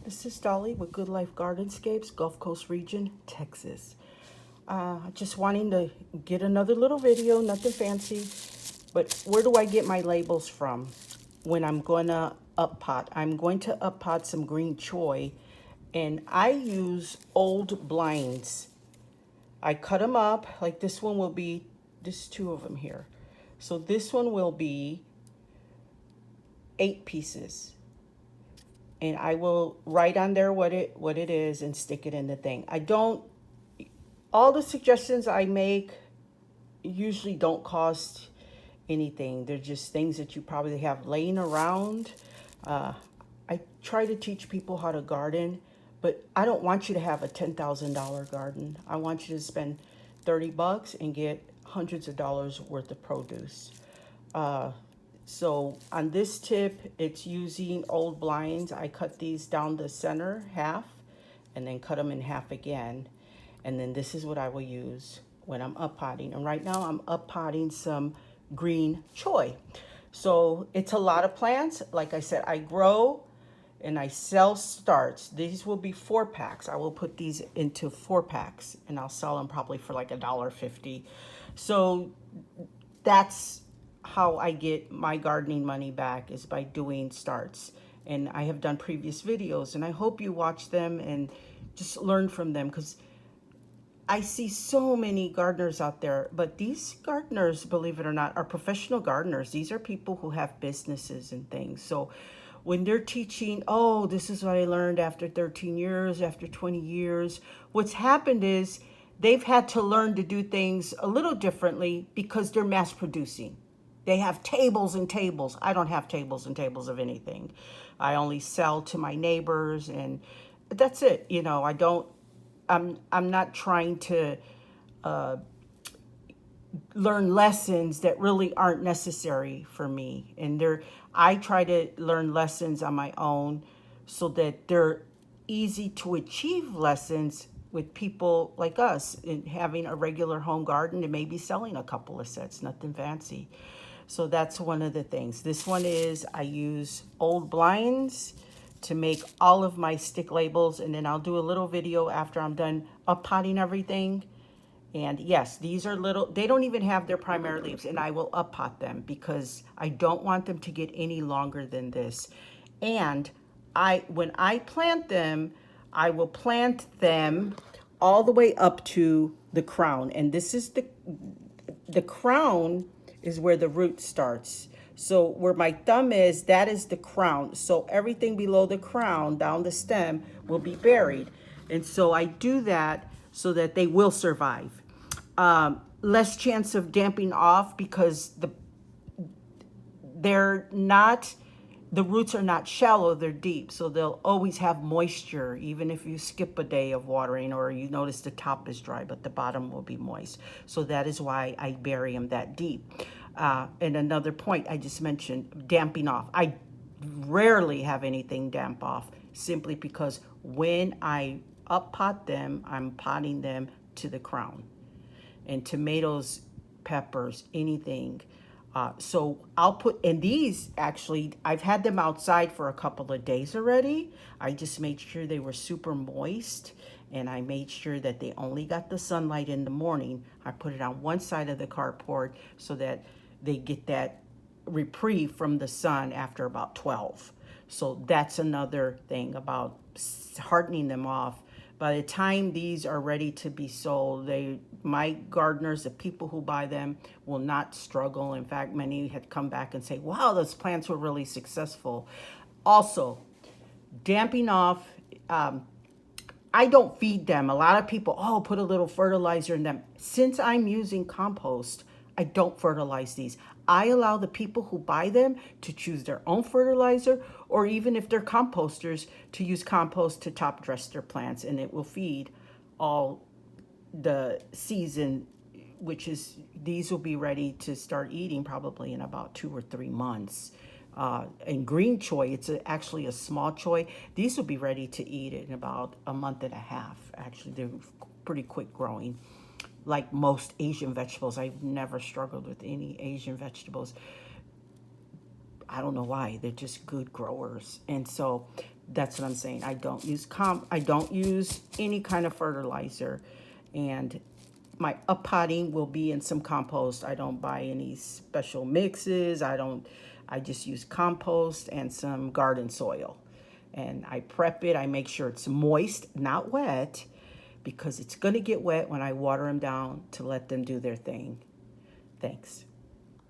This is Dolly with Good Life Gardenscapes, Gulf Coast region, Texas. Just wanting to get another little video, nothing fancy, but where do I get my labels from when I'm going to up pot? I'm going to up pot some green choy, and I use old blinds. I cut them up, like this one will be, there's two of them here. So this one will be 8 pieces, and I will write on there what it is and stick it in the thing. I don't, all the suggestions I make usually don't cost anything. They're just things that you probably have laying around. Uh, I try to teach people how to garden, but I don't want you to have a $10,000 garden. I want you to spend $30 and get hundreds of dollars worth of produce. Uh, so on this tip, it's using old blinds. I cut these down the center half and then cut them in half again. And then this is what I will use when I'm up potting. And right now I'm up potting some green choy. So it's a lot of plants. Like I said, I grow and I sell starts. These will be 4 packs. I will put these into 4 packs and I'll sell them probably for like $1.50. So that's how I get my gardening money back, is by doing starts. And I have done previous videos and I hope you watch them and just learn from them, because I see so many gardeners out there, but these gardeners, believe it or not, are professional gardeners. These are people who have businesses and things. So when they're teaching, oh, this is what I learned after 13 years, after 20 years, what's happened is they've had to learn to do things a little differently because they're mass producing. They have tables and tables. I don't have tables and tables of anything. I only sell to my neighbors, and that's it. You know, I don't, I'm not trying to learn lessons that really aren't necessary for me. And I try to learn lessons on my own so that they're easy to achieve lessons with people like us, in having a regular home garden and maybe selling a couple of sets, nothing fancy. So that's one of the things. This one is, I use old blinds to make all of my stick labels, and then I'll do a little video after I'm done up potting everything. And yes, these are little, they don't even have their primary leaves, and I will up pot them because I don't want them to get any longer than this. And when I plant them, I will plant them all the way up to the crown. And this is the crown is where the root starts. So where my thumb is, that is the crown. So everything below the crown, down the stem, will be buried. And so I do that so that they will survive. Less chance of damping off because they're not, the roots are not shallow, they're deep. So they'll always have moisture, even if you skip a day of watering or you notice the top is dry, but the bottom will be moist. So that is why I bury them that deep. And another point I just mentioned, damping off. I rarely have anything damp off, simply because when I up pot them, I'm potting them to the crown. And tomatoes, peppers, anything. So I'll put, and these actually, I've had them outside for a couple of days already. I just made sure they were super moist, and I made sure that they only got the sunlight in the morning. I put it on one side of the carport so that they get that reprieve from the sun after about 12. So that's another thing about hardening them off. By the time these are ready to be sold, my gardeners, the people who buy them, will not struggle. In fact, many had come back and say, wow, those plants were really successful. Also, damping off, I don't feed them. A lot of people, oh, put a little fertilizer in them. Since I'm using compost, I don't fertilize these. I allow the people who buy them to choose their own fertilizer, or even if they're composters, to use compost to top dress their plants, and it will feed all the season, which is, these will be ready to start eating probably in about 2 or 3 months. And green choy, actually a small choy. These will be ready to eat in about a month and a half. Actually, they're pretty quick growing. Like most Asian vegetables, I've never struggled with any Asian vegetables. I don't know why. They're just good growers. And so That's what I'm saying. I don't use any kind of fertilizer, and my uppotting will be in some compost. I don't buy any special mixes. I just use compost and some garden soil. And I prep it. I make sure it's moist, not wet, because it's going to get wet when I water them down to let them do their thing. Thanks.